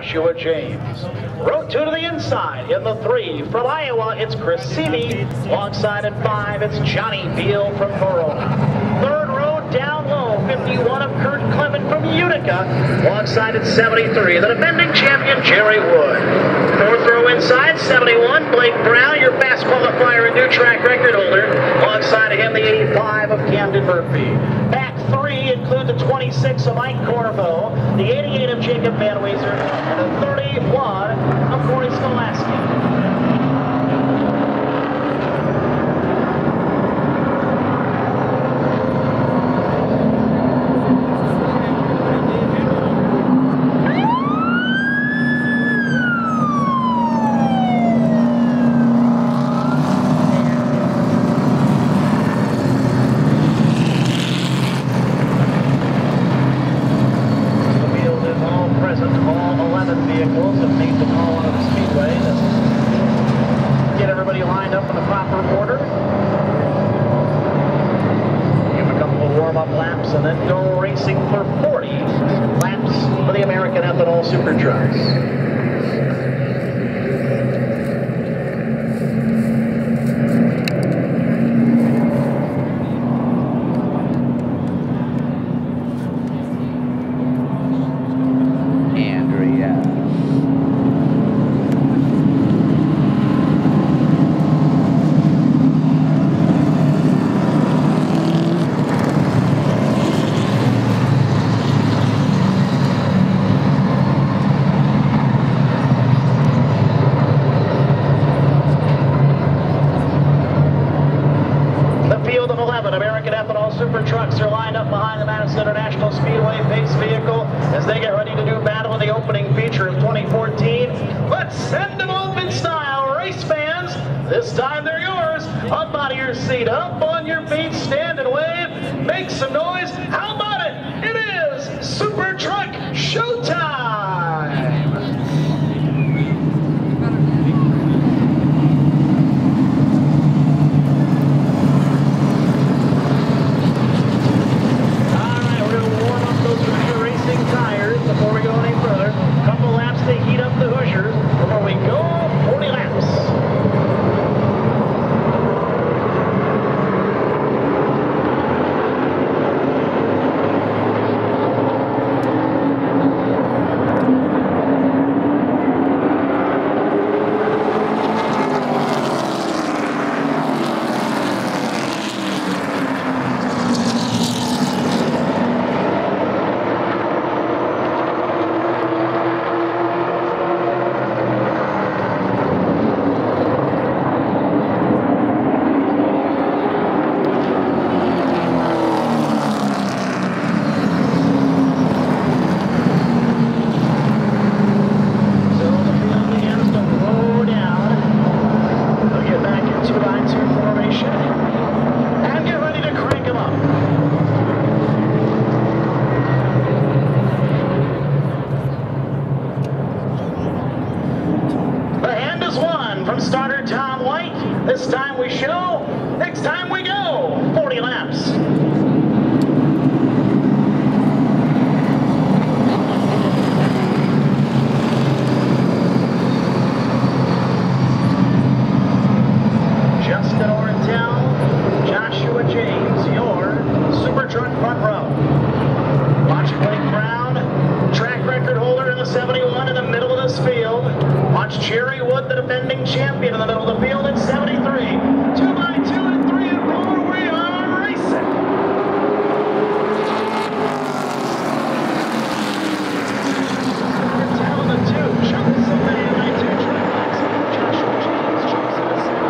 Joshua James. Row 2 to the inside. In the 3 from Iowa, it's Chris Seavey. Alongside at 5, it's Johnny Beal from Corona. Third row down low, 51 of Kurt Clement from Utica. Alongside at 73, the defending champion Jerry Wood. Fourth row inside, 71, Blake Brown, your fast qualifier and new track record holder. Alongside of him, the 85 of Camden Murphy. Back 3 include the 26 of Mike Corvo, the 88 of Jacob Van Weezer, and the 31 of Corey Skolaski. Vehicles have made the call out of the Speedway to get everybody lined up in the proper order. Give a couple of warm-up laps and then go racing for 40 laps for the American Ethanol Super Trucks. American Ethanol Super Trucks are lined up behind the Madison International Speedway pace vehicle as they get ready to do battle in the opening feature of 2014. Let's send them off in style, race fans. This time they're yours. Up out of your seat, up on your feet, stand and wave, make some noise. How about it? It is Super Truck Showtime! Before we go any further, a couple laps to heat up the Hoosiers before we go 40 laps. From starter Tom White, this time we show, next time we go, 40 laps. Justin Ortel, Joshua James, your Super Truck front row. Watch Blake Brown, track record holder in the 71 in the middle of this field. Watch Jerry Wood, the defending champion, in the middle of the field at 73. 2 by 2 and 3 and 4, we are racing. Ortel in the 2, jumps away by 2 track laps. Joshua James jumps in the 7.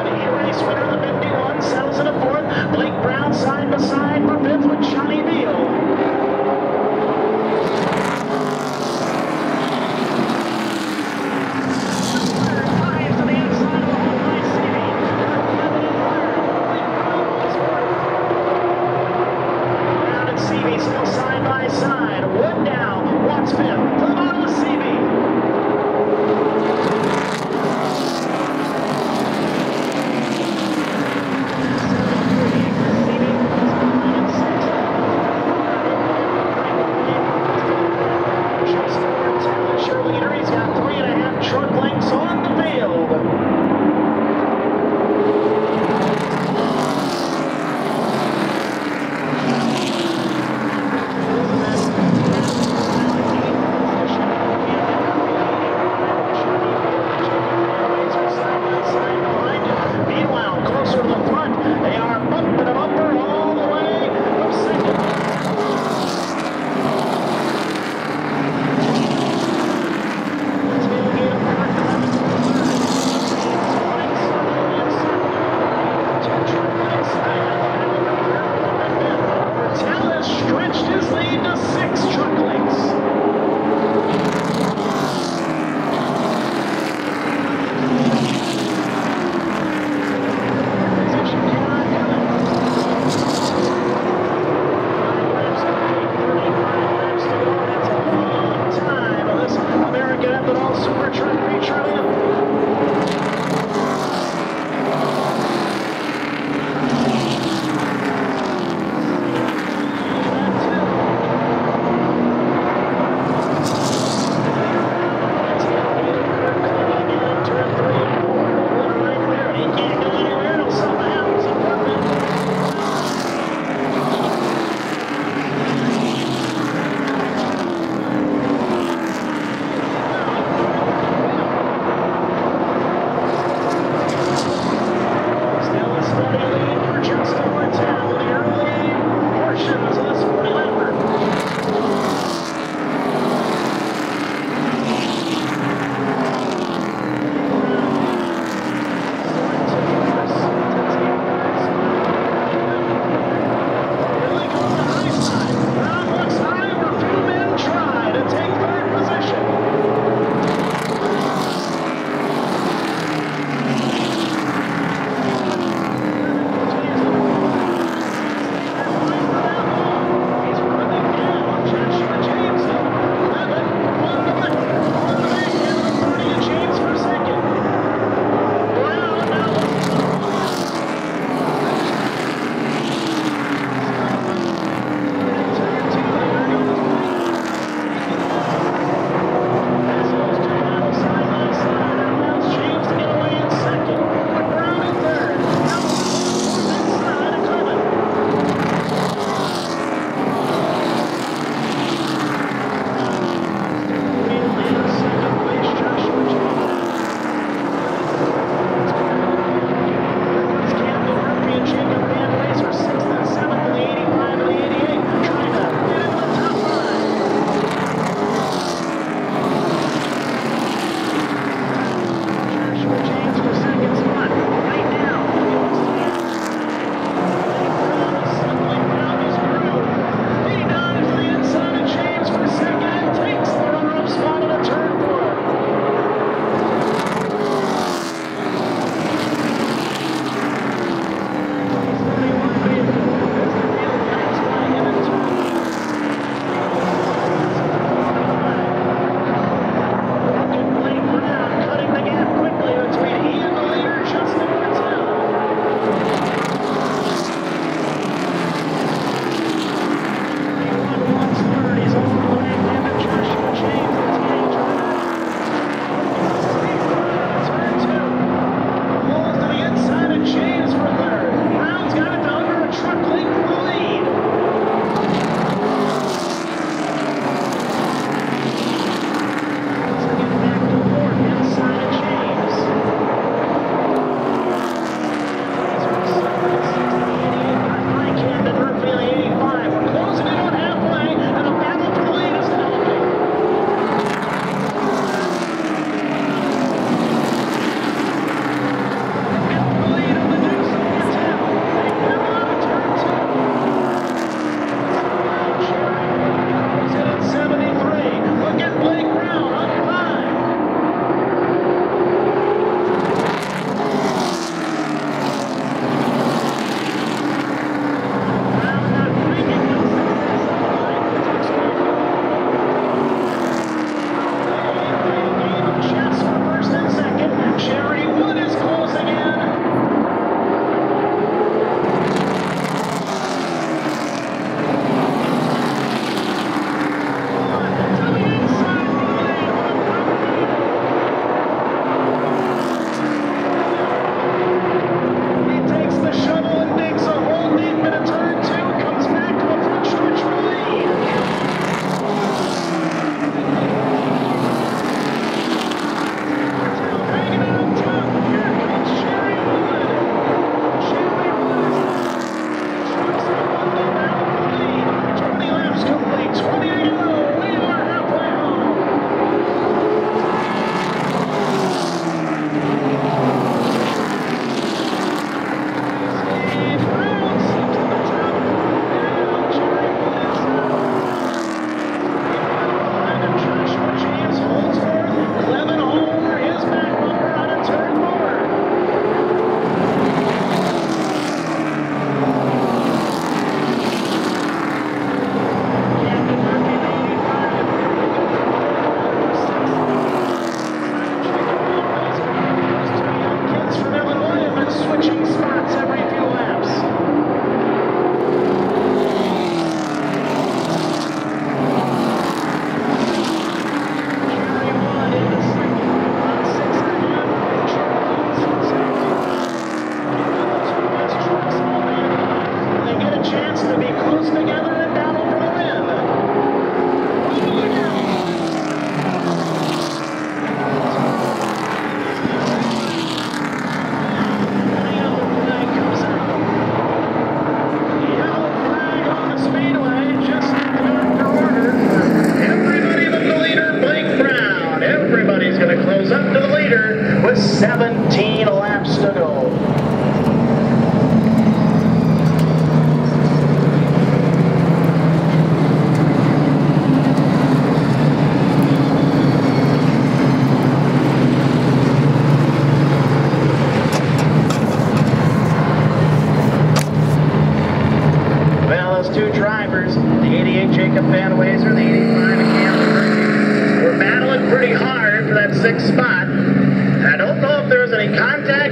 And he race winner in the 51, settles in a 4th. Blake Brown side by side for 5th with Johnny Beal.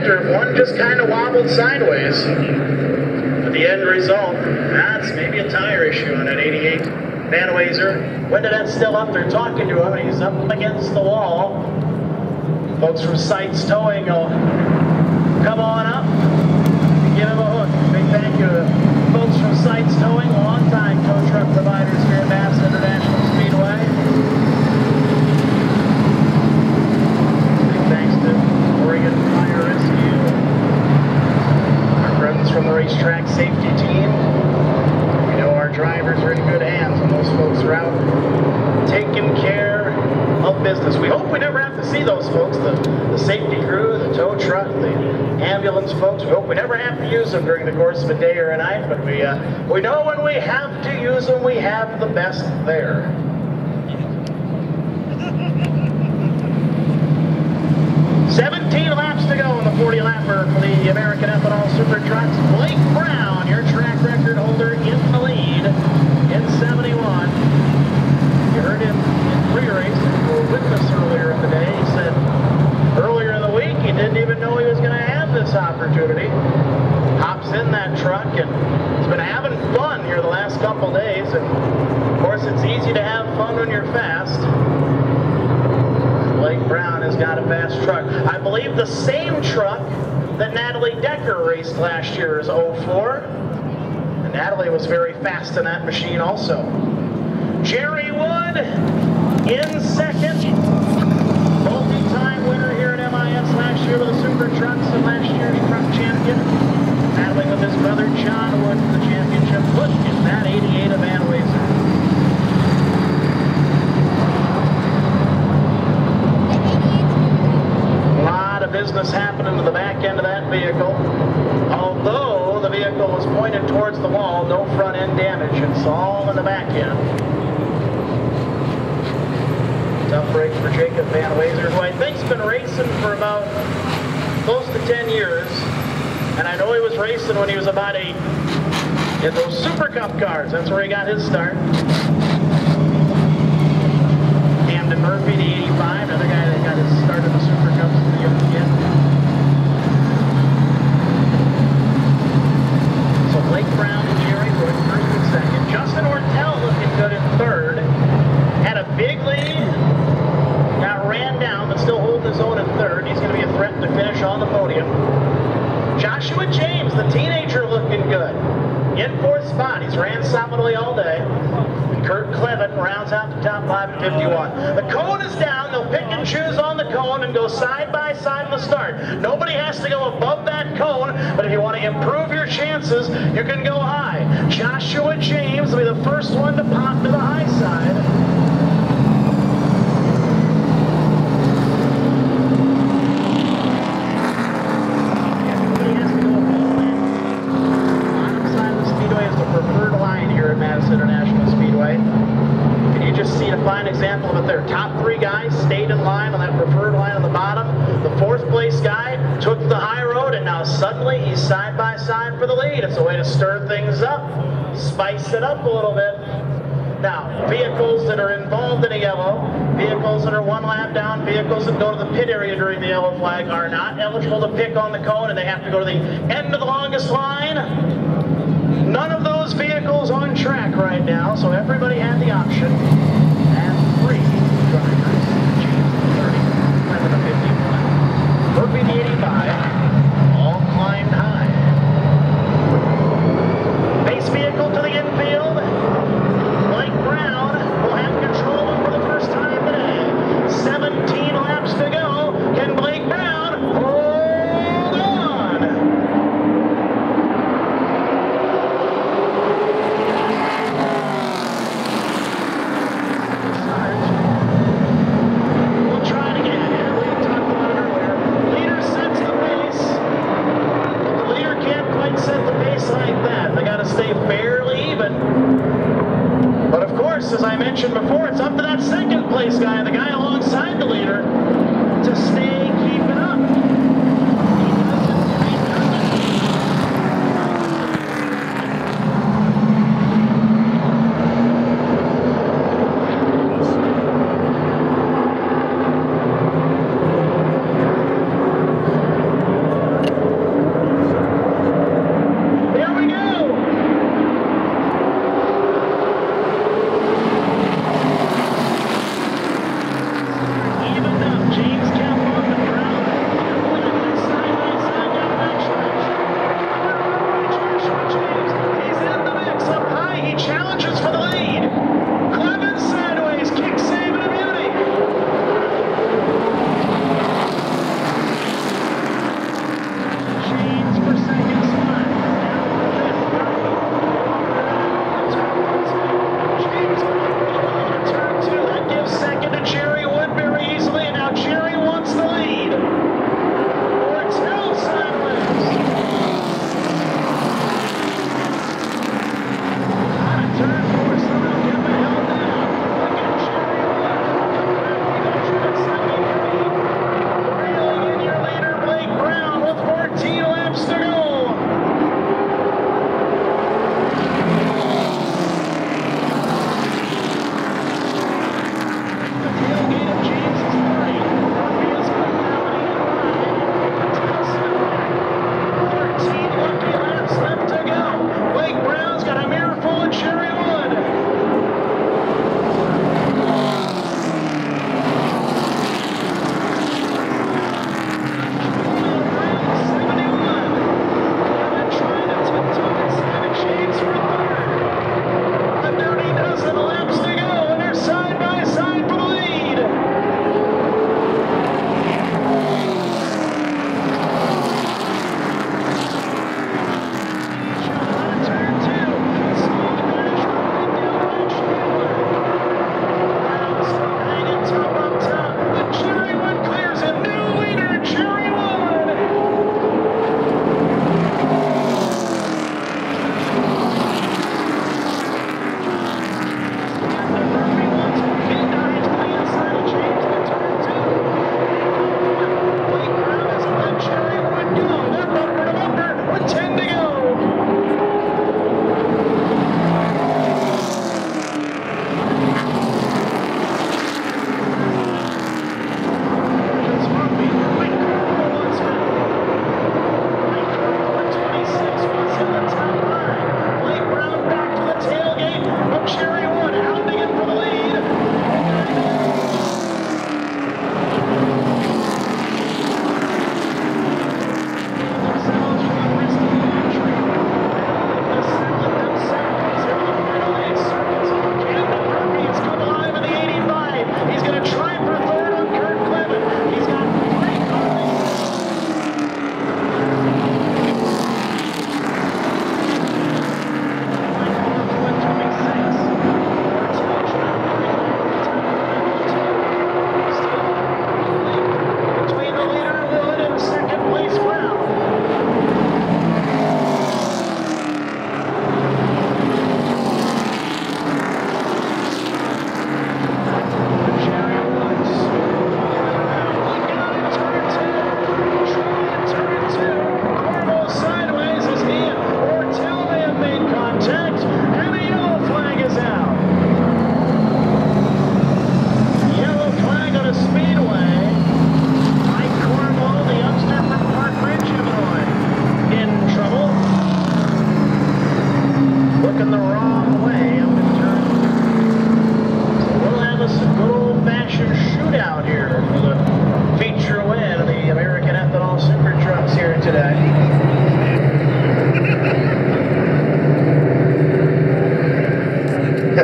factor if one just kind of wobbled sideways. But the end result, that's maybe a tire issue on that 88 Vanwayser. Wendadet's still up there talking to him, and he's up against the wall. Folks from Sites Towing will come on up and give him a hook. Big thank you to folks from Sites Towing, longtime tow truck providers here at Madison International Speedway. Big thanks to Oregon Fire Rescue, our friends from the racetrack safety team. We know our drivers are in good hands when those folks are out taking care of business. We hope we never have to see those folks, the safety crew, the tow truck, the ambulance folks. We hope we never have to use them during the course of a day or a night, but we know when we have to use them, we have the best there. Laps to go in the 40-lapper for the American Ethanol Super Trucks. Blake Brown, your track record holder, in the lead in 71. You heard him in pre-race or with us earlier in the day. He said earlier in the week he didn't even know he was going to have this opportunity. Hops in that truck and he's been having fun here the last couple days. And of course, it's easy to have fun when you're fast. Blake Brown has got a fast truck. I believe the same truck that Natalie Decker raced last year is 04. And Natalie was very fast in that machine also. Jerry Wood in second. Multi-time winner here at MIS last year with the Super Trucks and last year's truck champion. Battling with his brother John Wood for the championship. Look at that 88 of Vanwayser. Business happening to the back end of that vehicle. Although the vehicle was pointed towards the wall, no front end damage. It's all in the back end. Tough break for Jacob Vanwayser, who I think's been racing for about close to 10 years. And I know he was racing when he was about 8 in those Super Cup cars. That's where he got his start. Camden Murphy, the 85, another guy that got his start in the Super Cups for the young kid. So Blake Brown and Jerry Wood first and second. Justin Ortell looking good in third. Had a big lead. Got ran down, but still holding his own in third. He's going to be a threat to finish on the podium. Joshua James, the teenager, looking good. In fourth spot. He's ran solidly all day. Kurt Clevin rounds out the top 5 at 51. The cone is down. They'll pick and choose on the cone and go side by side in the start. Nobody has to go above that cone, but if you want to improve your chances, you can go high. Joshua James will be the first one to pop to the high side. Madison International Speedway. And you just see a fine example of it there. Top 3 guys stayed in line on that preferred line on the bottom. The 4th place guy took the high road, and now suddenly he's side by side for the lead. It's a way to stir things up, spice it up a little bit. Now, vehicles that are involved in a yellow, vehicles that are 1 lap down, vehicles that go to the pit area during the yellow flag are not eligible to pick on the cone, and they have to go to the end of the longest line. None of those vehicles on track right now, so everybody had the option. And 3 drivers, James the 30, Clevin the 51, Murphy the 85, all climbed high. Base vehicle to the infield. Blake Brown will have control for the first time today. 17 laps to go. Can Blake Brown hold on? As I mentioned before, it's up to that second place guy, the guy alongside the leader, to stay keeping up.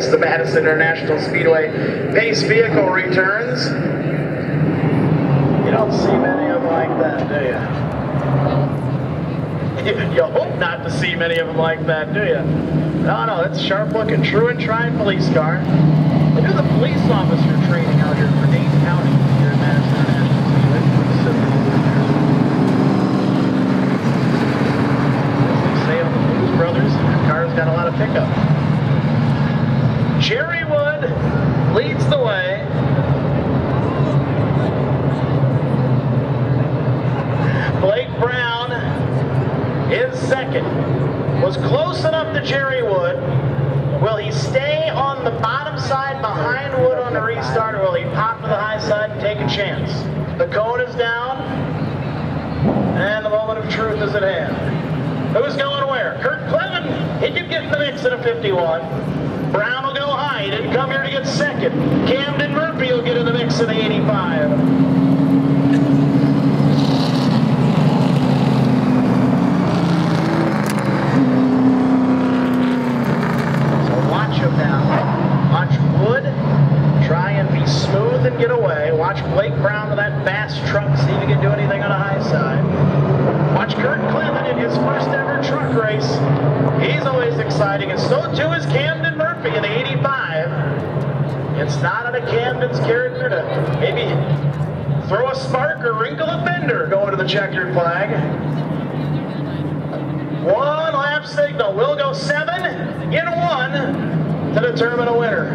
as the Madison International Speedway pace vehicle returns. You don't see many of them like that, do you? You hope not to see many of them like that, do you? No, it's sharp-looking, true and tried police car. They do the police officer training out here for Dane County here in Madison International Speedway. As they say on the Blues Brothers, that car's got a lot of pickup. Jerry Wood leads the way. Blake Brown is second. Was close enough to Jerry Wood. Will he stay on the bottom side behind Wood on the restart, or will he pop to the high side and take a chance? The cone is down, and the moment of truth is at hand. Who's going where? Kurt Clement, he could get in the mix at a 51. Brown will go high. He didn't come here to get second. Camden Murphy will get in the mix at the 85. Watch Wood try and be smooth and get away. Watch Blake Brown with that fast truck, see if he can do anything on the high side. Watch Kurt Clement in his first ever truck race. He's always exciting, and so too is Camden Murphy in the 85. It's not out of Camden's character to maybe throw a spark or wrinkle a fender going to the checkered flag. One lap signal. We'll go 7 in 1 to determine a winner.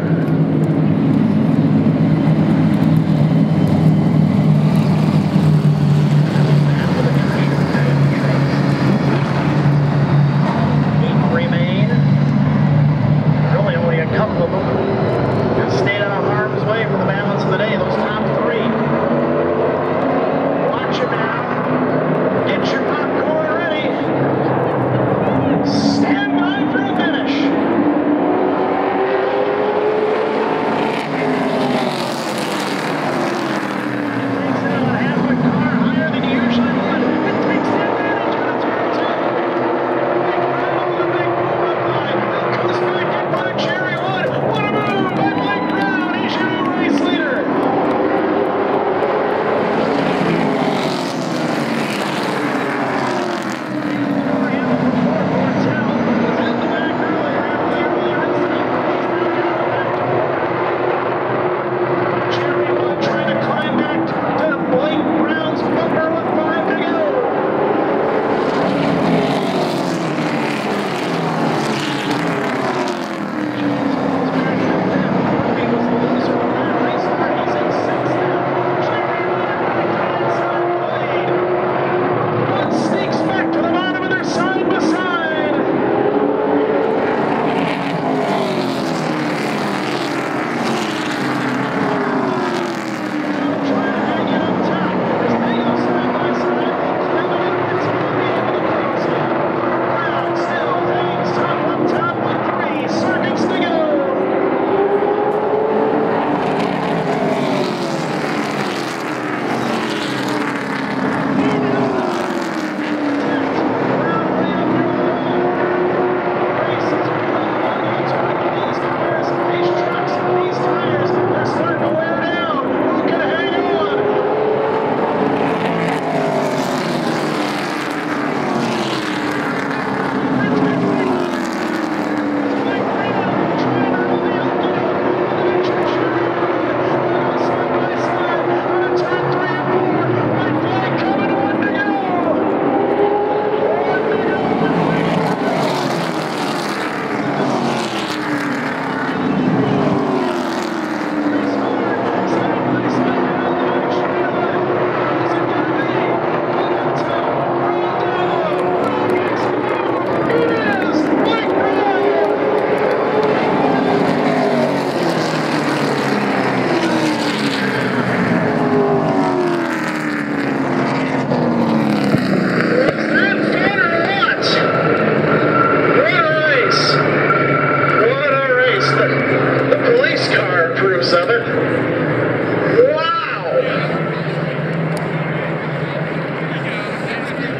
Eight remain. Really only a couple of them have stayed out of harm's way for the balance of the day. Those top 3. Watch them now. Get your popcorn ready. Stand by for the finish.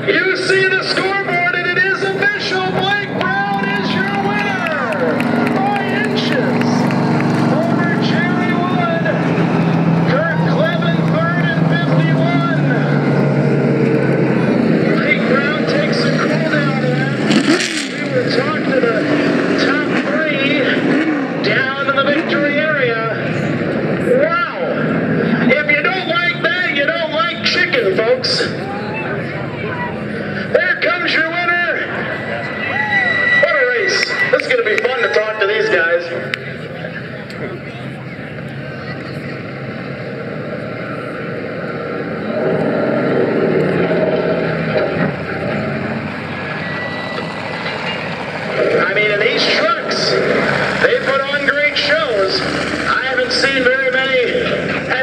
You see the scoreboard, and it is official. Blake Brown is your winner by inches.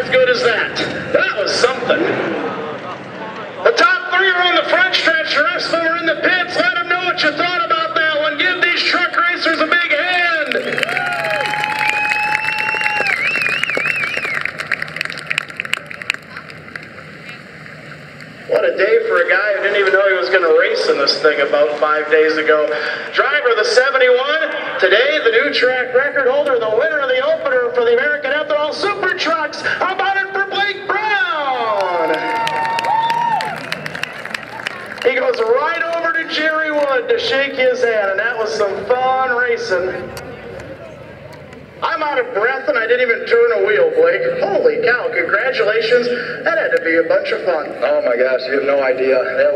as good as that. That was something. The top three are on the front stretch. The rest of them are in the pits. Let them know what you thought about that one. Give these truck racers a big hand. What a day for a guy who didn't even know he was going to race in this thing about 5 days ago. Driver of the 71, today the new track record holder, the winner of the opener for the American Ethanol Super Trucks. How about it for Blake Brown? He goes right over to Jerry Wood to shake his hand, and that was some fun racing. I'm out of breath and I didn't even turn a wheel, Blake. Holy cow, congratulations. That had to be a bunch of fun. Oh my gosh, you have no idea. I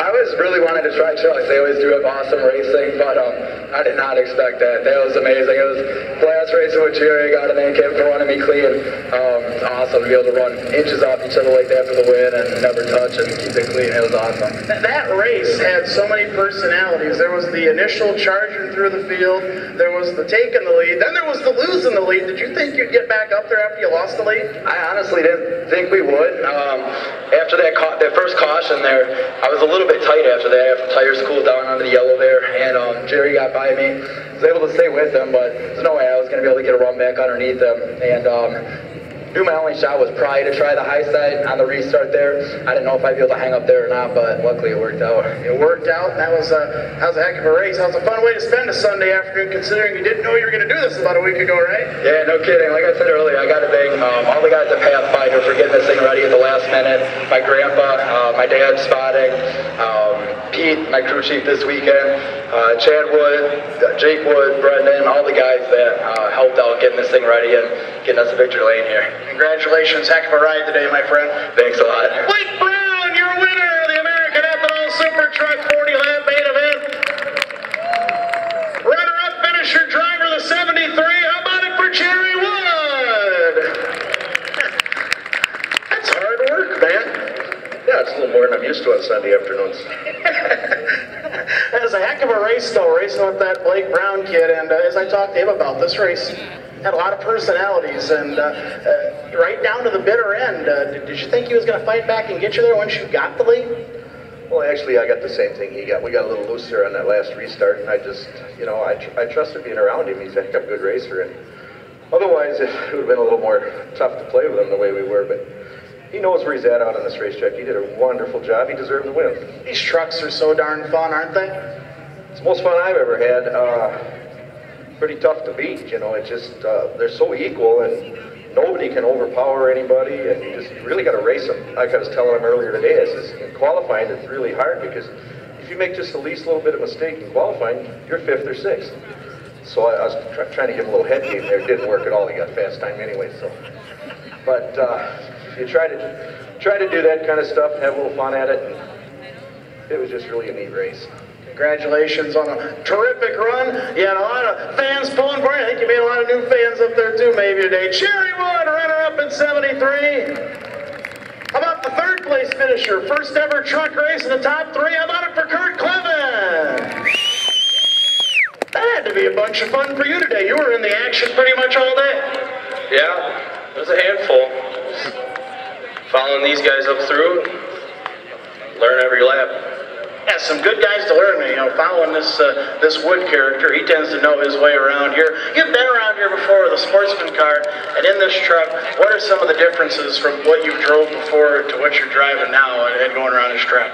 was really wanting to try trucks. They always do have awesome racing, but I did not expect that. That was amazing. It was blast racing with Jerry. Got an A-Kim for running me clean. It's awesome to be able to run inches off each other like that for the win and never touch and keep it clean. It was awesome. That race had so many personalities. There was the initial charging through the field. There was the taking the lead. Then there was the losing the lead. Did you think you'd get back up there after you lost the lead? I honestly didn't think we would. After that first caution there, I was a little bit tight after that. After tires cooled down under the yellow there, and Jerry got by me. I was able to stay with him, but there's no way I was going to be able to get a run back underneath him. And knew my only shot was probably to try the high side on the restart there. I didn't know if I'd be able to hang up there or not, but luckily it worked out. It worked out, and that was a heck of a race. That was a fun way to spend a Sunday afternoon, considering you didn't know you were going to do this about a week ago, right? Yeah, no kidding. Like I said earlier, I got to thank all the guys at Pathfinder for getting this thing ready at the last minute. My grandpa, my dad spotting, Pete, my crew chief this weekend, Chad Wood, Jake Wood, Brendan, all the guys that helped out getting this thing ready and getting us a victory lane here. Congratulations, heck of a ride today, my friend. Thanks a lot. Blake Brown, your winner of the American Ethanol Super Truck 40-lap main event. Runner-up finisher, driver of the 73. How about it for Jerry Wood? That's hard work, man. Yeah, it's a little more than I'm used to on Sunday afternoons. That was a heck of a race, though, racing with that Blake Brown kid. And as I talked to him about this race, had a lot of personalities, and right down to the bitter end. Did you think he was going to fight back and get you there once you got the lead? Well, actually, I got the same thing he got. We got a little looser on that last restart, and I just, I trusted being around him. He's a heck of a good racer, and otherwise it would have been a little more tough to play with him the way we were, but he knows where he's at out on this racetrack. He did a wonderful job. He deserved the win. These trucks are so darn fun, aren't they? It's the most fun I've ever had. Pretty tough to beat, it's just, they're so equal, and nobody can overpower anybody, and you really got to race them. Like I was telling him earlier today, in qualifying, it's really hard, because if you make just the least little bit of mistake in qualifying, you're 5th or 6th. So I was trying to give him a little head game there. It didn't work at all. He got fast time anyway, so. But if you try to do that kind of stuff and have a little fun at it, it was just really a neat race. Congratulations on a terrific run. You had a lot of fans pulling for you. I think you made a lot of new fans up there too maybe today. Jerry Wood, runner-up in 73. How about the third place finisher? First ever truck race in the top 3. How about it for Kurt Clevin? That had to be a bunch of fun for you today. You were in the action pretty much all day. Yeah, it was a handful. Following these guys up through, learn every lap. Yeah, some good guys to learn, following this Wood character. He tends to know his way around here. You've been around here before with a sportsman car, and in this truck, what are some of the differences from what you drove before to what you're driving now and going around this track?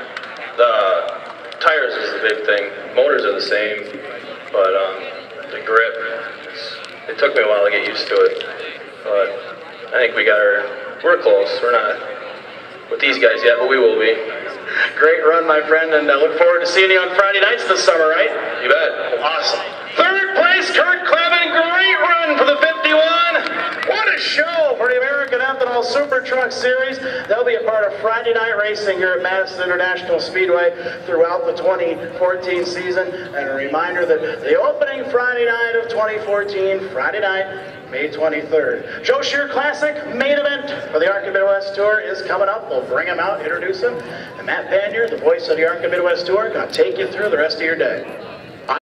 The tires is the big thing. Motors are the same, but the grip, it took me a while to get used to it. But I think we're close. We're not with these guys yet, but we will be. Great run, my friend, and I look forward to seeing you on Friday nights this summer, right? You bet. Awesome. Third place, Kurt Clevin. Great run for the 51. What a show for the American Ethanol Super Truck Series. They'll be a part of Friday night racing here at Madison International Speedway throughout the 2014 season. And a reminder that the opening Friday night of 2014, Friday night, May 23rd. Joe Shear Classic main event for the ARCA Midwest Tour is coming up. We'll bring him out, introduce him. And Matt Pannier, the voice of the ARCA Midwest Tour, going to take you through the rest of your day.